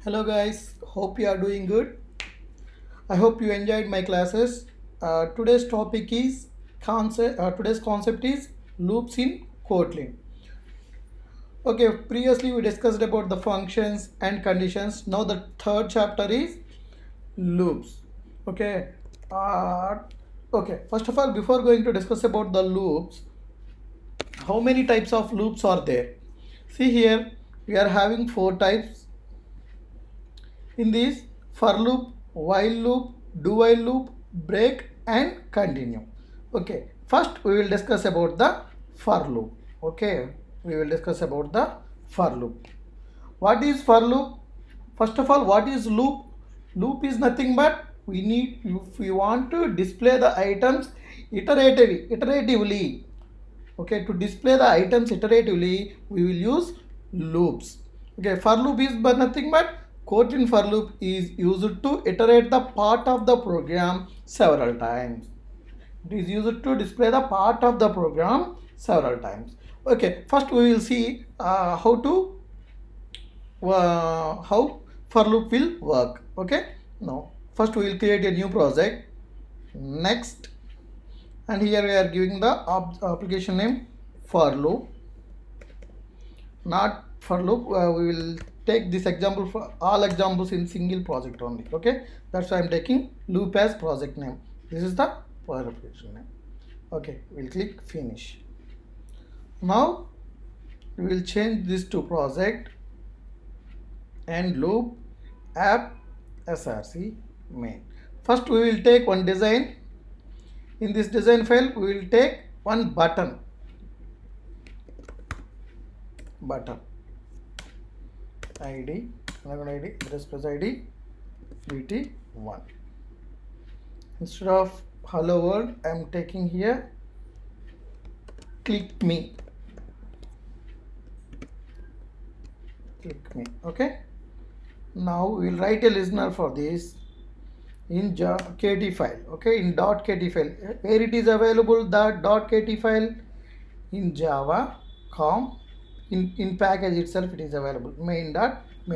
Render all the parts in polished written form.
Hello guys, hope you are doing good. I hope you enjoyed my classes. Today's topic is today's concept is loops in Kotlin. Okay, previously we discussed about the functions and conditions. Now the third chapter is loops. Okay. Uh, okay. First of all, before going to discuss about the loops, how many types of loops are there? See here, we are having four types. In this, for loop, while loop, do while loop, break and continue. Okay, first we will discuss about the for loop. Okay, we will discuss about the for loop. What is for loop? First of all, what is loop? Loop is nothing but we need, if we want to display the items iteratively. Okay, to display the items iteratively, we will use loops. Okay, for loop is but nothing but Kotlin for loop is used to iterate the part of the program several times. It is used to display the part of the program several times. Okay, first we will see how for loop will work. Okay, now first we will create a new project. Next, and here we are giving the application name for loop, not for loop. We will take this example for all examples in single project only. Okay, that's why I'm taking loop as project name. This is the application name. Okay, we'll click finish. Now we will change this to project and loop app src main. First we will take one design. In this design file we will take one button id, address plus id bt1. Instead of hello world, I am taking here click me. Okay, now we will write a listener for this in kt file. Okay, in .kt file, where it is available, the .kt file in java com, in package itself it is available, main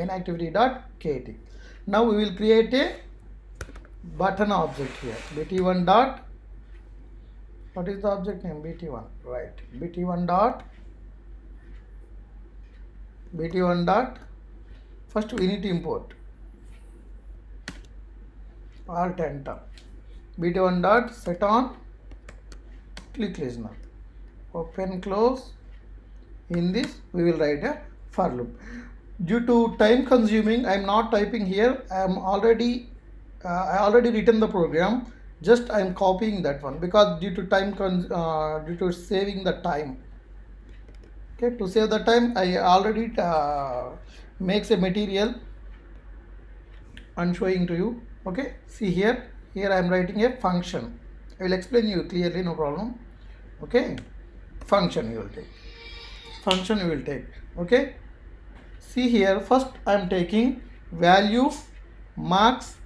activity.kt. Now we will create a button object here, bt1 dot, what is the object name? bt1, right? bt1 dot, first we need to import alt enter, bt1 dot set on click listener, open close. In this we will write a for loop. Due to time consuming, I am not typing here. I already written the program. Just I am copying that one because due to due to saving the time. Okay, to save the time, I already makes a material and showing to you. Okay, see here I am writing a function. I will explain you clearly, no problem. Okay, function you will take. Okay, see here, first I am taking value marks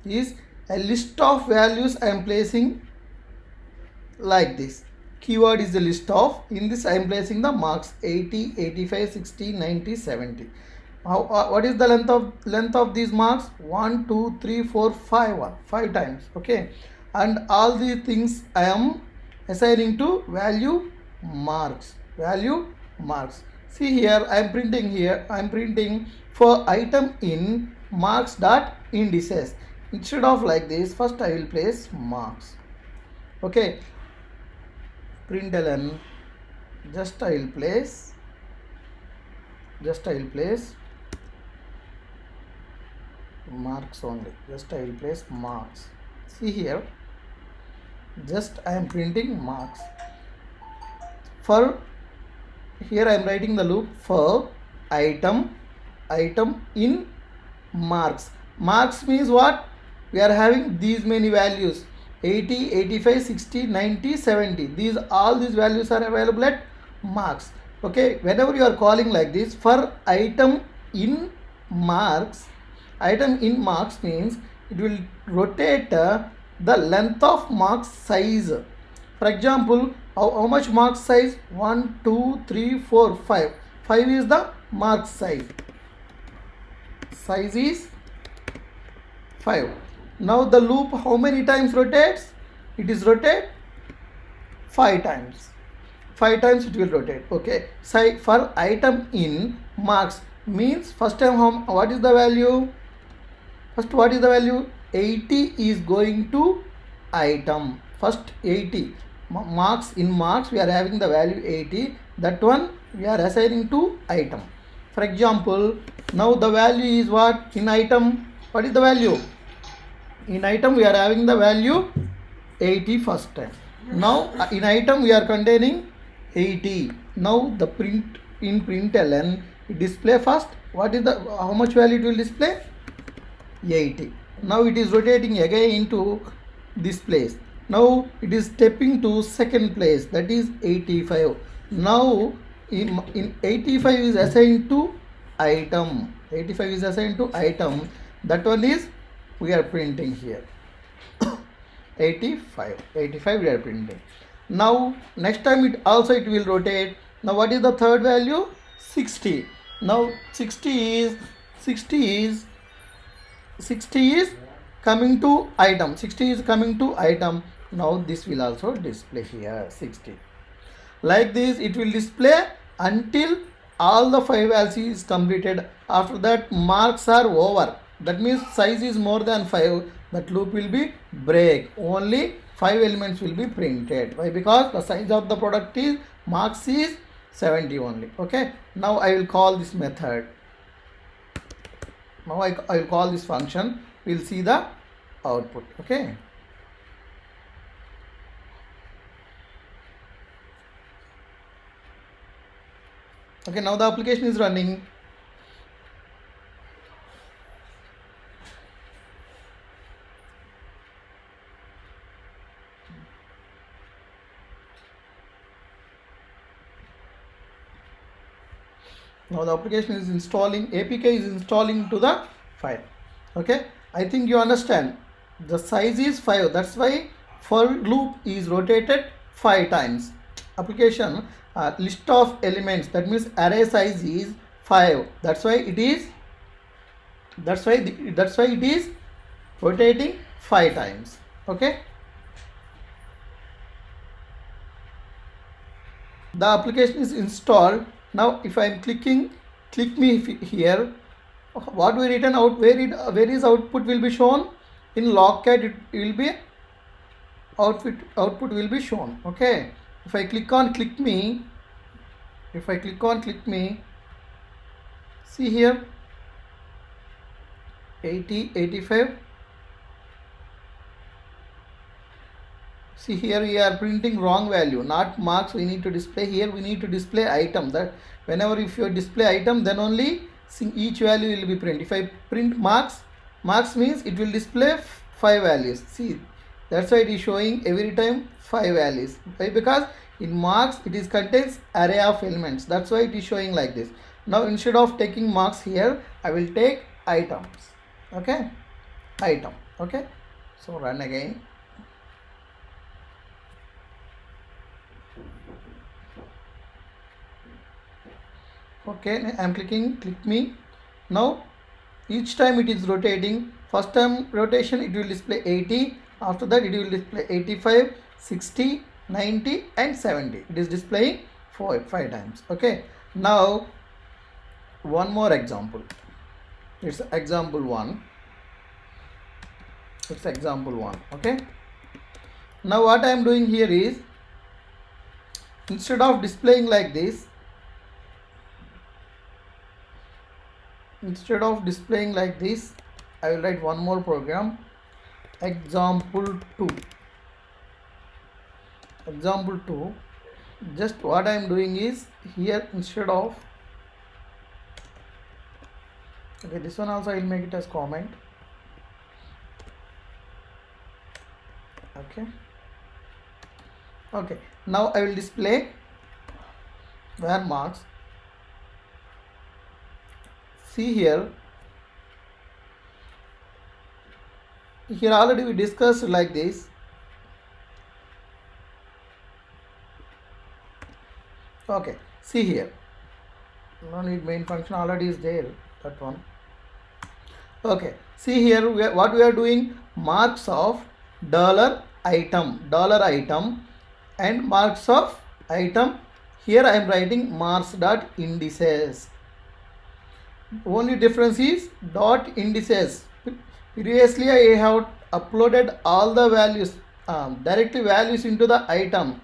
is a list of values I am placing like this. Keyword is the list of, in this I am placing the marks 80, 85, 60, 90, 70. What is the length of these marks? 1, 2, 3, 4, 5 times. Okay, and all these things I am assigning to value marks. See here I am printing for item in marks dot indices. Instead of like this, first I will place marks. Okay, println, just I will place marks only. Just I will place marks. See here, just I am printing marks. For here I am writing the loop for item in marks. Marks means what? We are having these many values, 80, 85, 60, 90, 70. All these values are available at marks. Okay, whenever you are calling like this for item in marks means it will rotate the length of marks size. For example, how much marks size? 1, 2, 3, 4, 5. 5 is the mark size. size is 5. Now the loop how many times rotates? It is rotate 5 times. 5 times it will rotate. Okay. So for item in marks means first time what is the value? First what is the value? 80 is going to item. First 80 marks, in marks we are having the value 80. That one we are assigning to item. For example, now the value is what in item? What is the value? In item we are having the value 80 first time. Now in item we are containing 80. Now the print in println display first. What is the how much value it will display? 80. Now it is rotating again into this place. Now it is stepping to second place, that is 85. Now in 85 is assigned to item. 85 is assigned to item. That one is we are printing here. 85 we are printing. Now next time it will rotate. Now what is the third value? 60. Now 60 is coming to item. 60 is coming to item. Now this will also display here 60. Like this it will display until all the 5 values is completed. After that marks are over. That means size is more than 5. That loop will be break. Only 5 elements will be printed. Why? Because the size of the product is marks is 70 only. Okay. Now I will call this method. Now I will call this function. We will see the output. Okay. Okay, now the application is running. Now the application is installing, APK is installing to the file. Okay, I think you understand. The size is 5. That's why for loop is rotated 5 times. Application list of elements, that means array size is 5. That's why it is rotating 5 times. Okay. The application is installed. Now if I am click me here, what we written out, where is output will be shown? In logcat it will be output will be shown. Okay. If I click on click me, see here 80, 85. See here we are printing wrong value, not marks we need to display. Here we need to display item. That whenever if you display item, then only each value will be print. If I print marks means it will display 5 values. See, that's why it is showing every time 5 values. Why? Because in marks it is contains array of elements. That's why it is showing like this. Now instead of taking marks here, I will take items. Okay, item. Okay, so run again. Okay, I am clicking click me. Now each time it is rotating. First time rotation it will display 80. After that it will display 85, 60, 90 and 70. It is displaying 5 times. Okay. Now one more example. It's example 1. Okay. Now what I am doing here is, instead of displaying like this, I will write one more program. Example 2. Just what I am doing is, here instead of, okay, this one also I will make it as comment. Okay, now I will display where marks. See here already we discussed like this. Okay, see here, no need main function already is there, that one. Okay, see here what we are doing, marks of dollar item and marks of item. Here I am writing marks dot indices. Only difference is dot indices. Previously I have uploaded all the values, directly values into the item.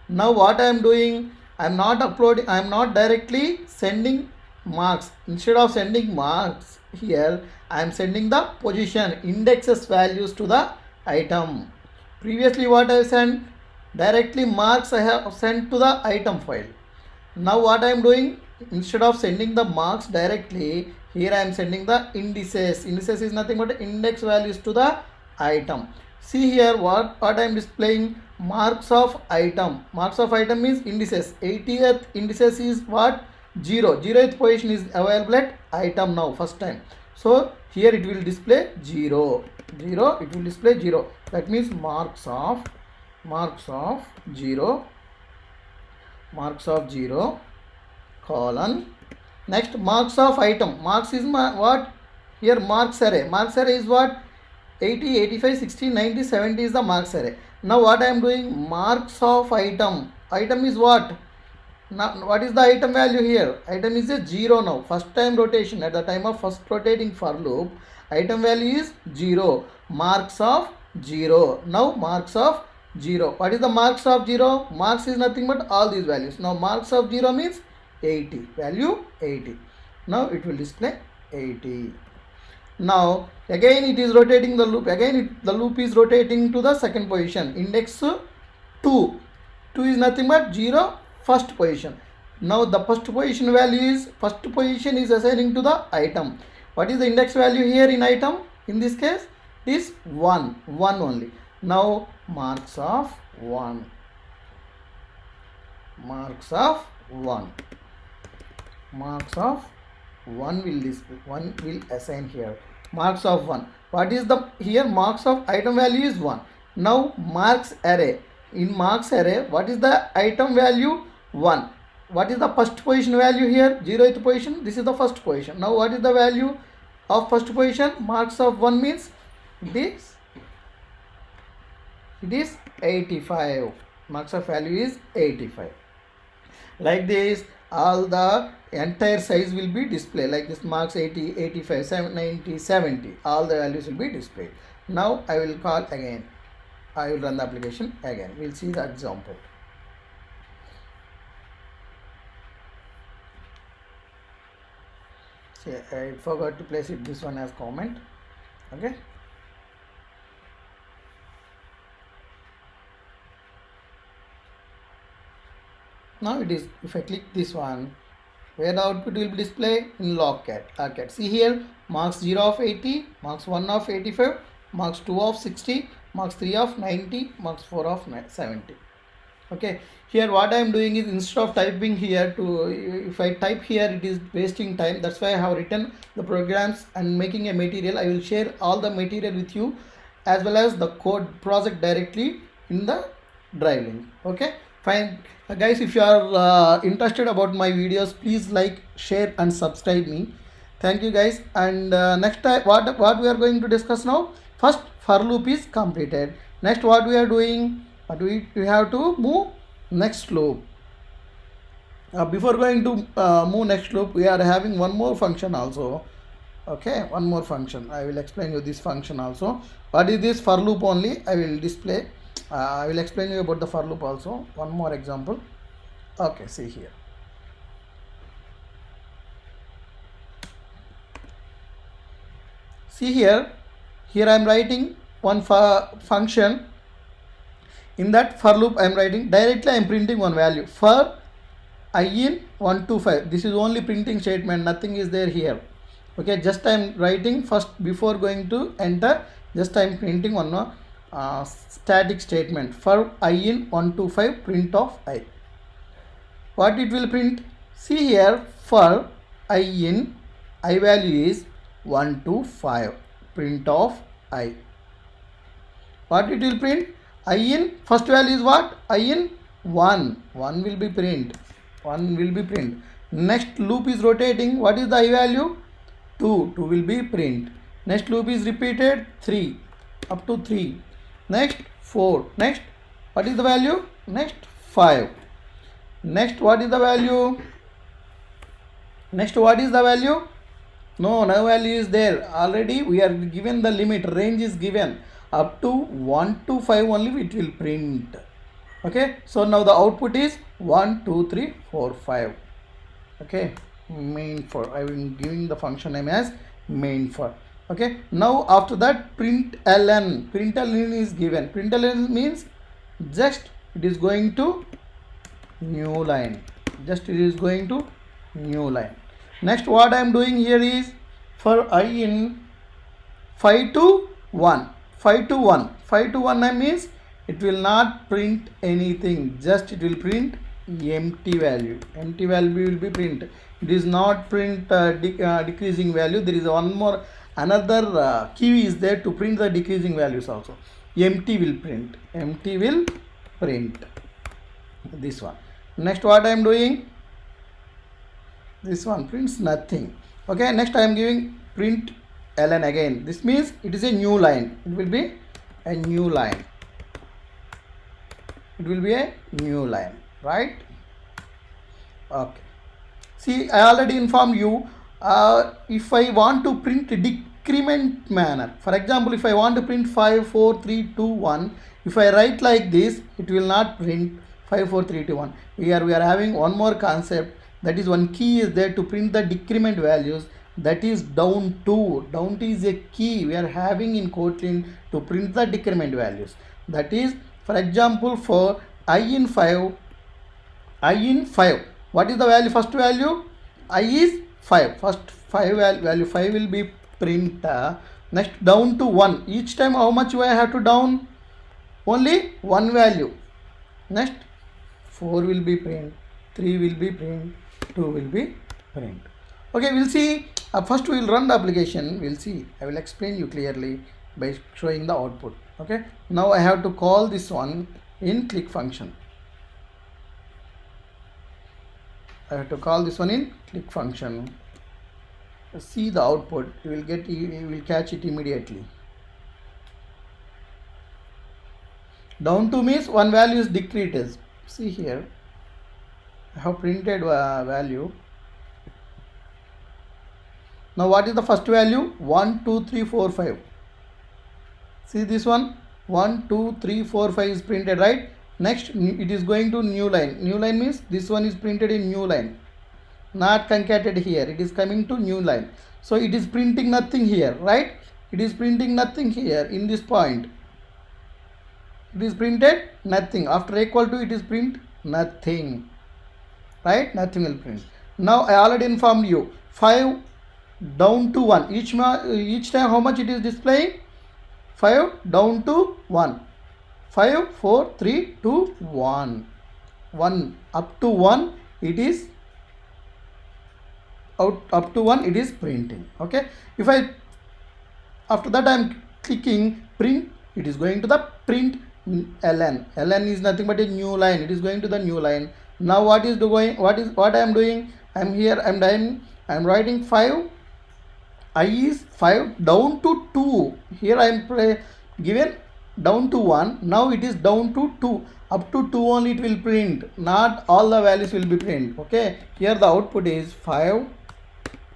Now what I am doing, I am not uploading, I am not directly sending marks. Instead of sending marks here, I am sending the position indexes values to the item. Previously what I sent, directly marks I have sent to the item file. Now what I am doing, instead of sending the marks directly, here I am sending the indices. Indices is nothing but index values to the item. See here what I am displaying, marks of item. Marks of item is indices. 80th indices is what? 0. 0th position is available at item now first time. So here it will display 0. 0, it will display 0. That means marks of 0, marks of 0 colon. Next, marks of item. Marks is what? Here marks array. Marks array is what? 80, 85, 60, 90, 70 is the marks array. Now what I am doing? Marks of item. Item is what? Now what is the item value here? Item is a 0 now. First time rotation, at the time of first rotating for loop, item value is 0. Marks of 0. Now marks of 0. What is the marks of 0? Marks is nothing but all these values. Now marks of 0 means 80. Value 80. Now it will display 80. Now again it is rotating the loop. Again the loop is rotating to the second position. Index 2. 2 is nothing but 0. First position. Now the first position is assigning to the item. What is the index value here in item? In this case it is 1 only. Now marks of 1. Marks of 1. Marks of 1 will display. 1 will assign here. Marks of 1. What is the here? Marks of item value is 1. Now marks array. In marks array, what is the item value? 1. What is the first position value here? 0th position. This is the first position. Now what is the value of first position? Marks of 1 means it is 85. Marks of value is 85. Like this, all the entire size will be displayed. Like this, marks 80, 85, 90, 70. All the values will be displayed. Now I will call again. I will run the application again. We'll see the example. See, I forgot to place it this one as comment. Okay. Now it is, if I click this one, where the output will be displayed in logcat. See here, marks 0 of 80, marks 1 of 85, marks 2 of 60, marks 3 of 90, marks 4 of 70. Okay, here what I am doing is, instead of typing here, if I type here it is wasting time. That's why I have written the programs and making a material. I will share all the material with you as well as the code project directly in the drive link. Okay, fine. Guys, if you are interested about my videos, please like, share and subscribe me. Thank you guys. And next time what we are going to discuss now, first for loop is completed. Next what we are doing, we have to move next loop. Before going to move next loop, we are having one more function also. Okay, one more function. I will explain you this function also. What is this? For loop only. I will display. I will explain you about the for loop also. One more example. Okay, see here. See here. Here I am writing one function. In that for loop I am writing directly, I am printing one value for I in 1 to 5. This is only printing statement, nothing is there here. Okay, just I am writing first before going to enter, just I am printing one static statement for I in 1 to 5, print of I. What it will print? See here, for I in, I value is 1 to 5, print of I. What it will print? I in first value is what? I in 1. 1 will be print. 1 will be print. Next loop is rotating. What is the I value? 2. 2 will be print. Next loop is repeated 3 up to 3. Next 4. Next what is the value? Next 5. Next what is the value? Next what is the value? No value is there. Already we are given the limit, range is given. Up to 1 to 5 only it will print. Okay, so now the output is 1 2 3 4 5. Okay, main for, I am giving the function name as main for. Okay, now after that println is given. Println means just it is going to new line, just it is going to new line. Next what I am doing here is for I in 5 to 1 means it will not print anything, just it will print empty value will be print. It is not print decreasing value. There is one more another key is there to print the decreasing values also. Empty will print this one. Next what I am doing, this one prints nothing. Okay, next I am giving print ln again. This means it is a new line, it will be a new line, right? Okay, see I already informed you, if I want to print decrement manner, for example if I want to print 5 4 3 2 1, if I write like this it will not print 5 4 3 2 1. Here we are having one more concept, that is one key is there to print the decrement values, that is down to is a key we are having in Kotlin to print the decrement values. That is, for example, for I in 5, what is the value? First value I is 5, first 5 value 5 will be print. Next down to 1, each time how much I have to down? Only one value. Next 4 will be print, 3 will be print, 2 will be print. Okay, we'll see. First we will run the application, we'll see. I will explain you clearly by showing the output. Okay, now I have to call this one in click function. See the output, you will catch it immediately. Down to means one value is decreased. See here, I have printed value. Now what is the first value? 1 2 3 4 5. See this one, 1 2 3 4 5 is printed, right? Next it is going to new line. New line means this one is printed in new line, not concatenated here, it is coming to new line. So it is printing nothing here, right? It is printing nothing here in this point. It is printed nothing. After equal to it is print nothing, right? Nothing will print. Now I already informed you 5 down to 1, each time how much it is displaying? 5 down to 1, 5 4 3 2 1, 1 up to 1 it is up to 1 it is printing. Okay, if I after that I am clicking print, it is going to the print ln is nothing but a new line, it is going to the new line. Now what I am doing, I am writing 5, I is 5 down to 2. Here I am given down to 1, now it is down to 2, up to 2 only it will print, not all the values will be print. Okay, here the output is 5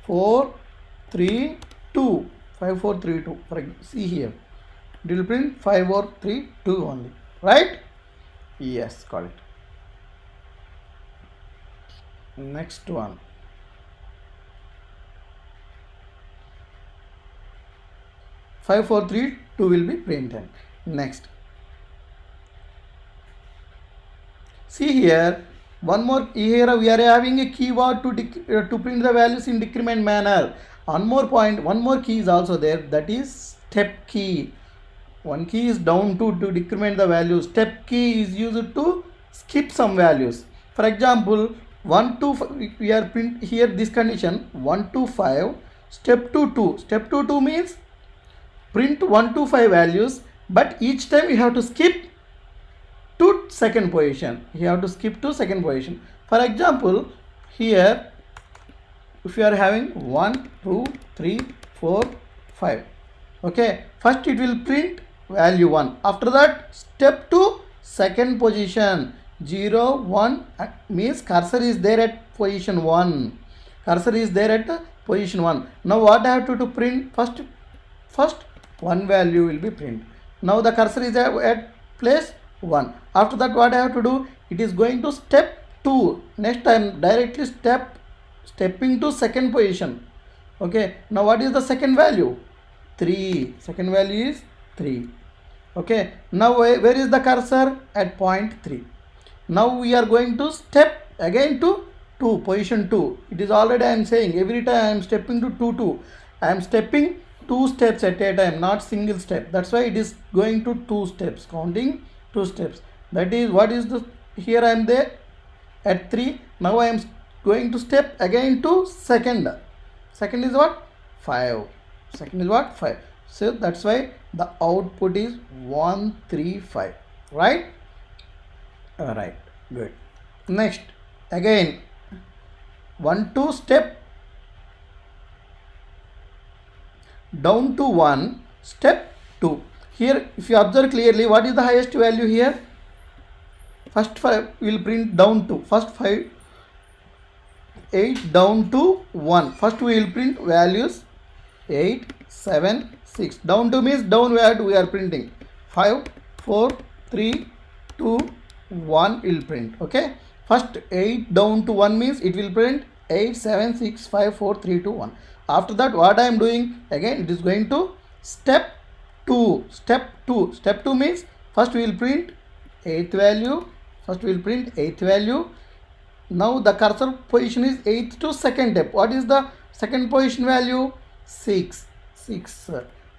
4 3 2, 5 4 3 2. See here, it will print 5 4 3 2 only, right? Yes, got it. Next one, five four three two will be printed. Next, see here one more, here we are having a keyword to print the values in decrement manner. One more key is also there, that is step key. One key is down to decrement the values. Step key is used to skip some values. For example, 1 to 5, we are print here this condition 1 to 5, step to 2. Step to 2 means print 1 to 5 values, but each time you have to skip to second position. For example, here if you are having 1 2 3 4 5, Okay, first it will print value 1. After that, step to second position. 0 1 means cursor is there at position 1. Cursor is there at position 1. Now what I have to do? Print first one value will be print. Now the cursor is at place 1. After that, what I have to do? It is going to step 2. Next time directly stepping to second position. Okay, now what is the second value? 3. Second value is 3. Okay, now where is the cursor? At point 3. Now we are going to step again to 2, position 2. It is already I am saying every time I am stepping to 2. I am stepping 2 steps at a time, not single step. That's why it is going to 2 steps, counting 2 steps. That is what is the, here I am there at 3. Now I am going to step again to second. Second is what? 5. Second is what? 5. So that's why the output is 135. Right? Alright, good. Next, again 1 2 step down to 1, step 2. Here if you observe clearly, what is the highest value here? First 5 will print down to, first 5 8 down to 1. First we will print values 8 7 6. Down to means down where we are printing 5 4 3 2 1 will print. Okay, first 8 down to 1 means it will print 8 7 6 5 4 3 2 1. After that, what I am doing? Again it is going to step 2. Step 2 means first we will print 8th value. First we will print 8th value. Now the cursor position is 8th to second step. What is the second position value? 6.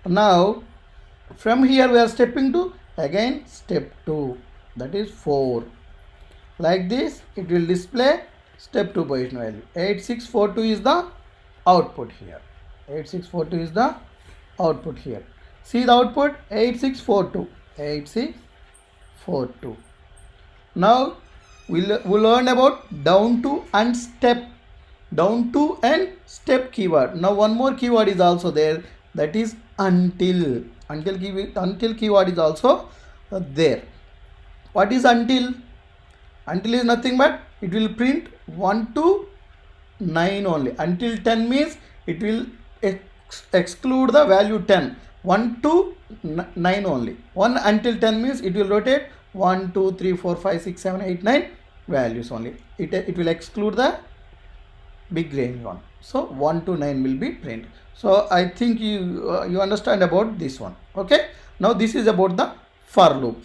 Now from here we are stepping to again step 2, that is 4. Like this it will display step 2 position value. 8642 is the output here. 8642 is the output here. See the output 8642. 8642. Now we'll learn about down to and step. Down to and step keyword. Now one more keyword is also there, that is until. Until keyword is also there. What is until? Until is nothing but it will print 1 to 9 only. Until 10 means it will exclude the value 10. 1 to 9 only. 1 until 10 means it will rotate 1 2 3 4 5 6 7 8 9 values only. It will exclude the big range one. So 1 to 9 will be print. So I think you understand about this one. Okay, now this is about the for loop.